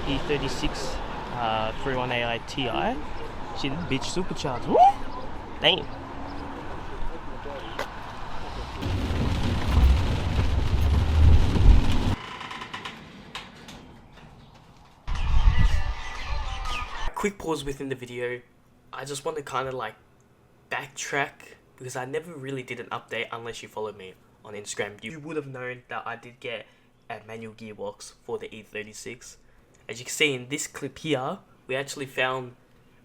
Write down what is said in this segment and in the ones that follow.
E36 31AI Ti. See this bitch supercharged. Woo! Damn. Quick pause within the video. I just want to kind of like backtrack because I never really did an update unless you followed me on Instagram. You would have known that I did get a manual gearbox for the E36. As you can see in this clip here, we actually found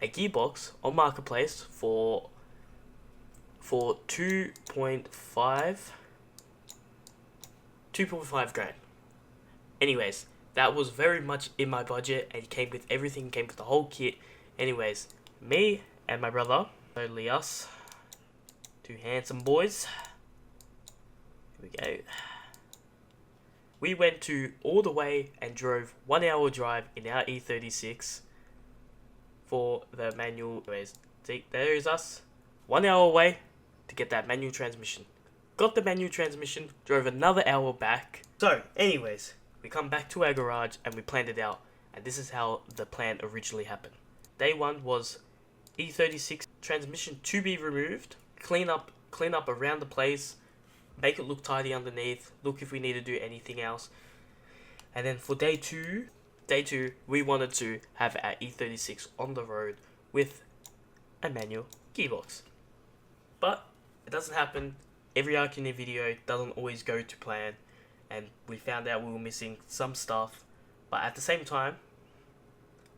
a gearbox on Marketplace for 2.5 grand. Anyways, that was very much in my budget and it came with everything, came with the whole kit. Anyways, me and my brother, totally us, two handsome boys. Here we go. We went to all the way and drove 1 hour drive in our E36 for the manual. Anyways, see, there is us, 1 hour away to get that manual transmission. Got the manual transmission, drove another hour back. So, anyways, we come back to our garage and we planned it out. And this is how the plan originally happened. Day one was E36 transmission to be removed, clean up around the place, make it look tidy underneath, look if we need to do anything else. And then for day two, we wanted to have our E36 on the road with a manual gearbox. But it doesn't happen. Every Arcane video doesn't always go to plan, and we found out we were missing some stuff. But at the same time,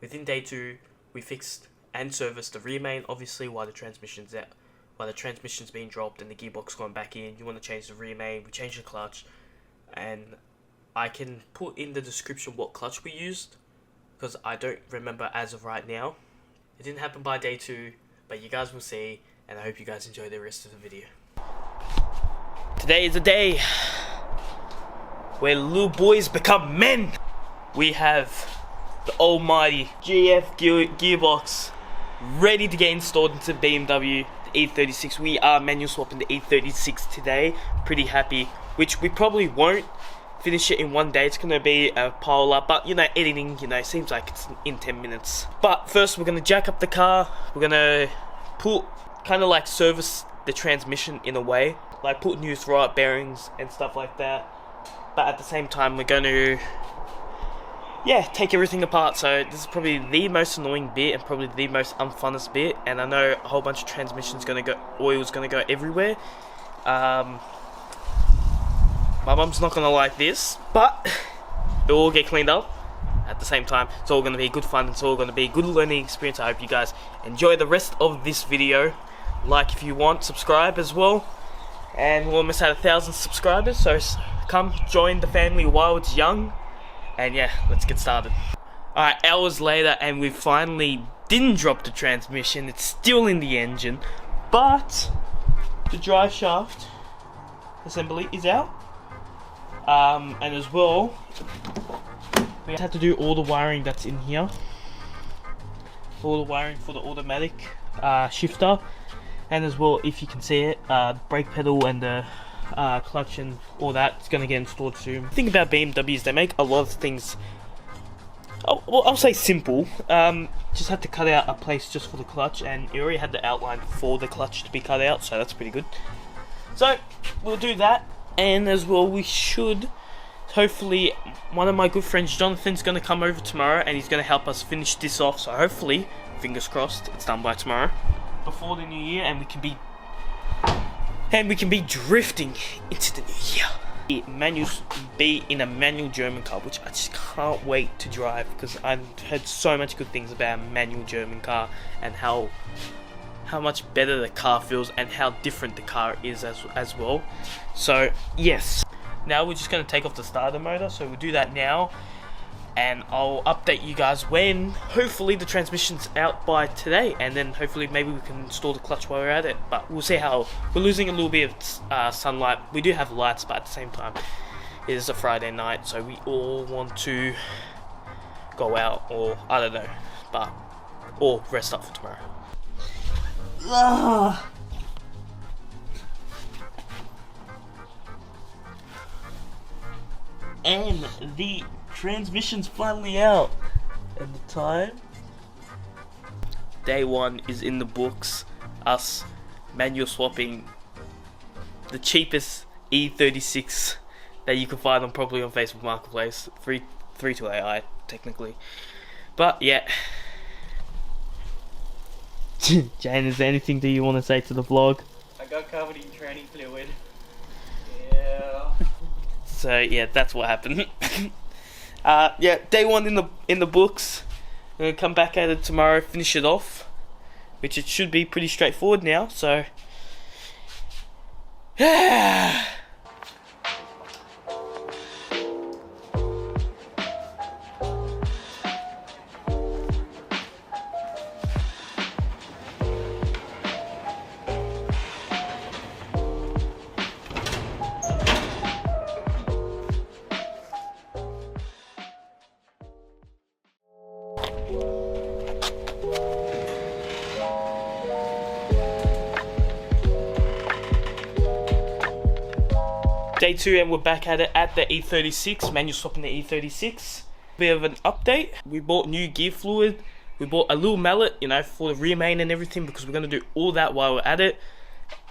within day two, we fixed and serviced the rear main, obviously, while the transmission's being dropped and the gearbox going back in. You want to change the rear main, we changed the clutch, and I can put in the description what clutch we used, because I don't remember as of right now. It didn't happen by day two, but you guys will see, and I hope you guys enjoy the rest of the video. Today is a day where little boys become men. We have the almighty GF gearbox ready to get installed into BMW, the E36. We are manual swapping the E36 today. Pretty happy, which we probably won't finish it in one day. It's gonna be a pile up, but you know, editing, you know, seems like it's in 10 minutes. But first we're gonna jack up the car. We're gonna kind of like service the transmission in a way, like put new throwout bearings and stuff like that. But at the same time, we're going to, take everything apart. So this is probably the most annoying bit and probably the most unfunnest bit. And I know a whole bunch of transmissions gonna go, oil's gonna go everywhere. My mum's not gonna like this, but it will all get cleaned up at the same time. It's all gonna be good fun. It's all gonna be a good learning experience. I hope you guys enjoy the rest of this video. Like if you want, subscribe as well. And we're almost at 1,000 subscribers, so come join the family while it's young. And yeah, let's get started. Alright, hours later, and we finally didn't drop the transmission. It's still in the engine, but the drive shaft assembly is out. And as well, we had to do all the wiring that's in here. All the wiring for the automatic shifter. And as well, if you can see it, brake pedal and the clutch and all that, it's going to get installed soon. The thing about BMWs, they make a lot of things, I'll say simple. Just had to cut out a place just for the clutch, and it already had the outline for the clutch to be cut out, so that's pretty good. So, we'll do that, and as well, we should, hopefully, one of my good friends, Jonathan's going to come over tomorrow, and he's going to help us finish this off, so hopefully, fingers crossed, it's done by tomorrow, before the new year, and we can be drifting into the new year. Be in a manual German car, which I just can't wait to drive, because I've heard so much good things about a manual German car and how much better the car feels and how different the car is as well. So yes, now we're just going to take off the starter motor, so we'll do that now. And I'll update you guys when hopefully the transmission's out by today, and then hopefully maybe we can install the clutch while we're at it. But we'll see how we're losing a little bit of sunlight. We do have lights, but at the same time it is a Friday night, so we all want to go out, or I don't know, or rest up for tomorrow. And the transmission's finally out. And the time? Day 1 is in the books. Us manual swapping the cheapest E36 that you can find on probably on Facebook Marketplace. 3 to AI technically. But yeah. Jane, is there anything that you want to say to the vlog? I got covered in tranny fluid. Yeah. So yeah, that's what happened. Yeah, day 1 in the books. I'm gonna come back at it tomorrow, finish it off, which it should be pretty straightforward now. So yeah. Day 2 and we're back at it at the E36, manual swapping the E36. Bit of an update. We bought new gear fluid. We bought a little mallet, you know, for the rear main and everything, because we're going to do all that while we're at it.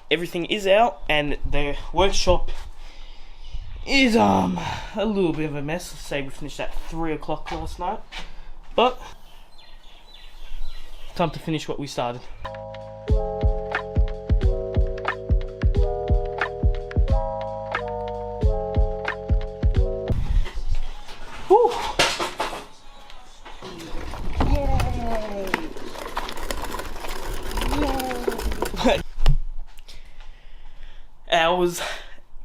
Everything is out and the workshop is a little bit of a mess. Let's say we finished at 3 o'clock last night. But time to finish what we started. Woo! Yay! Yay!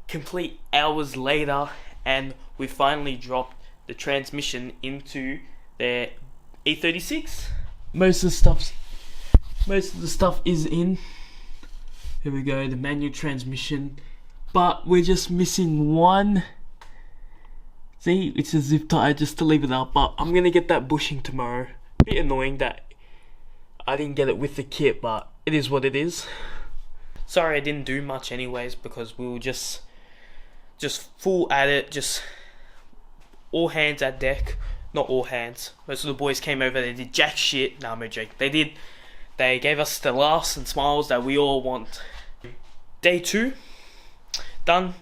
Complete hours later, and we finally dropped the transmission into the E36. Most of the stuff is in. Here we go, the manual transmission, but we're just missing one. See, it's a zip tie just to leave it up, but I'm gonna get that bushing tomorrow. Bit annoying that I didn't get it with the kit, but it is what it is. Sorry I didn't do much anyways, because we were just full at it, just all hands at deck. Not all hands. Most of the boys came over, they did jack shit. Nah, I'm no joke. They gave us the laughs and smiles that we all want. Day 2, done.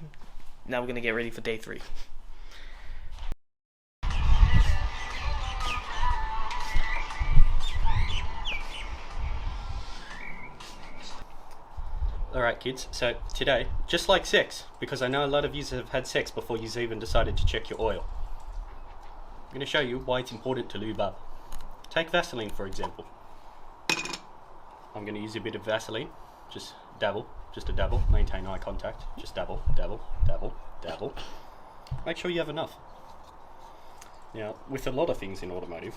Now we're gonna get ready for day 3. Alright kids, so today, just like sex, because I know a lot of you have had sex before you've even decided to check your oil, I'm going to show you why it's important to lube up. Take Vaseline for example. I'm going to use a bit of Vaseline, just dabble, just a dabble, maintain eye contact, just dabble, dabble, dabble, dabble. Make sure you have enough. Now, with a lot of things in automotive,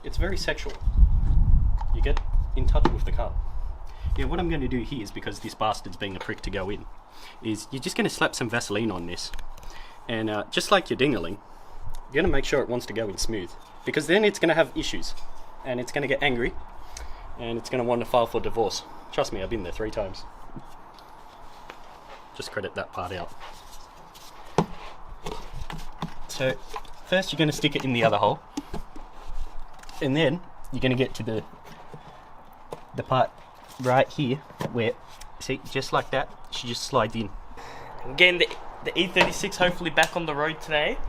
it's very sexual. You get in touch with the car. Yeah, what I'm going to do here is, because this bastard's being a prick to go in, is you're just going to slap some Vaseline on this. And just like your ding-a-ling, you're going to make sure it wants to go in smooth. Because then it's going to have issues. And it's going to get angry. And it's going to want to file for divorce. Trust me, I've been there 3 times. Just credit that part out. So, first you're going to stick it in the other hole. And then, you're going to get to the part right here where, see, just like that, she just slides in. Again, the E36 hopefully back on the road today.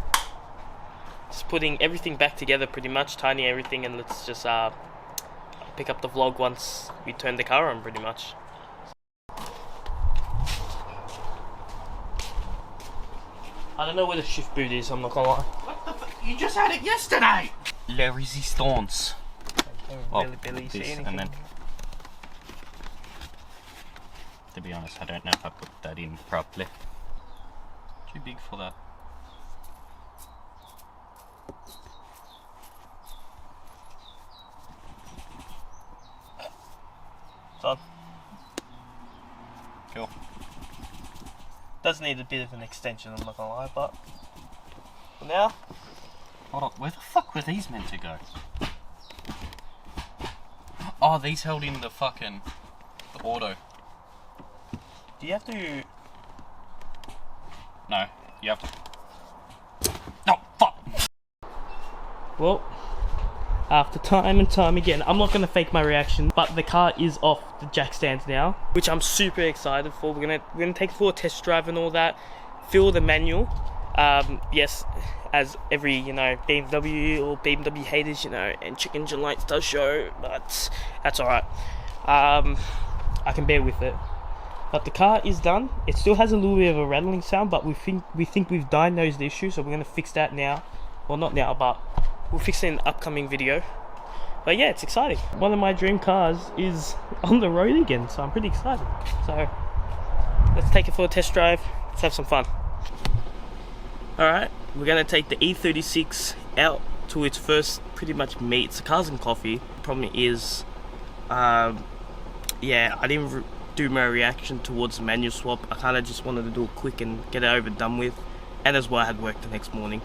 Just putting everything back together pretty much, tidying everything, and let's just pick up the vlog once we turn the car on pretty much. I don't know where the shift boot is, I'm not gonna lie. What the fuck? You just had it yesterday! La Resistance. Well, Billy see anything. And then, to be honest, I don't know if I put that in properly. Too big for that. Done. Cool. Does need a bit of an extension, I'm not gonna lie, but for now. Hold on, where the fuck were these meant to go? Oh, these held in the fucking auto. Do you have to? No, you have to. No, fuck! Well, after time and time again. I'm not gonna fake my reaction, but the car is off the jack stands now, which I'm super excited for. We're gonna take it for a test drive and all that. Feel the manual. Yes, as every, you know, BMW or BMW haters, you know, and check engine lights does show, but that's alright. I can bear with it. But the car is done. It still has a little bit of a rattling sound, but we think we've diagnosed the issue, so we're gonna fix that now. Well, not now, but we'll fix it in an upcoming video. But yeah, it's exciting. One of my dream cars is on the road again, so I'm pretty excited. So let's take it for a test drive. Let's have some fun. Alright, we're gonna take the E36 out to its first pretty much meet. It's cars and coffee. Problem is, yeah, I didn't do my reaction towards the manual swap. I kind of just wanted to do it quick and get it over done with, and as well I had work the next morning.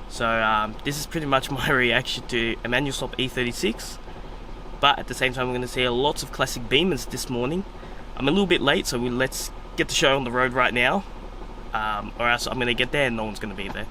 So this is pretty much my reaction to a manual swap E36, but at the same time we're going to see lots of classic Beamers this morning. I'm a little bit late, so let's get the show on the road right now, or else I'm going to get there and no one's going to be there.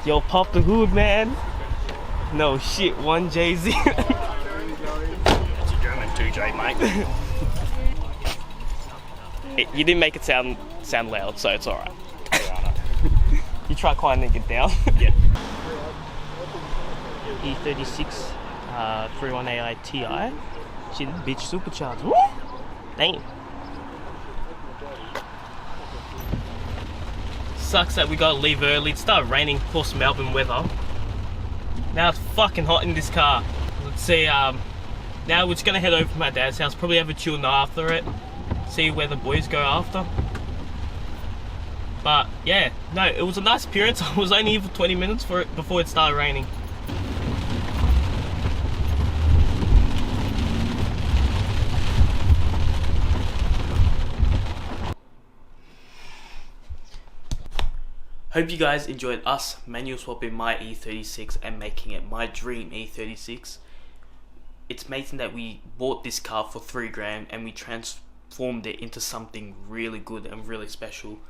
Yo, pop the hood, man. No shit, 1JZ. It's a German 2J, mate. You didn't make it sound loud, so it's alright. You try quieting it down. Yeah. E36 31AI Ti. Shit, this bitch supercharged. Woo! Damn. Sucks that we gotta leave early. It started raining, of course, Melbourne weather. Now it's fucking hot in this car. Let's see, now we're just gonna head over to my dad's house, probably have a chill night after it, see where the boys go after. But yeah, no, it was a nice appearance. I was only here for 20 minutes before it started raining. Hope you guys enjoyed us manual swapping my E36 and making it my dream E36. It's amazing that we bought this car for $3 and we transformed it into something really good and really special.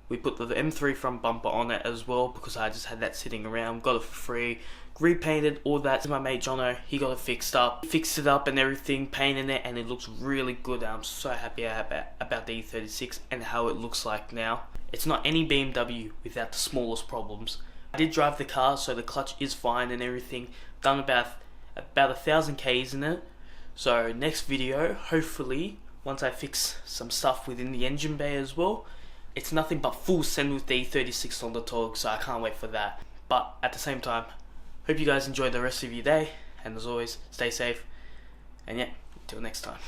We put the M3 front bumper on it as well because I just had that sitting around, got it for free, repainted all that. To my mate Jono, he got it fixed up, fixed it up and everything, painted it, and it looks really good. I'm so happy about the E36 and how it looks like now. It's not any BMW without the smallest problems. I did drive the car, so the clutch is fine and everything. Done about 1,000 Ks in it. So next video, hopefully, once I fix some stuff within the engine bay as well, it's nothing but full send with the E36 on the torque, so I can't wait for that. But at the same time, hope you guys enjoy the rest of your day, and as always, stay safe, and yeah, until next time.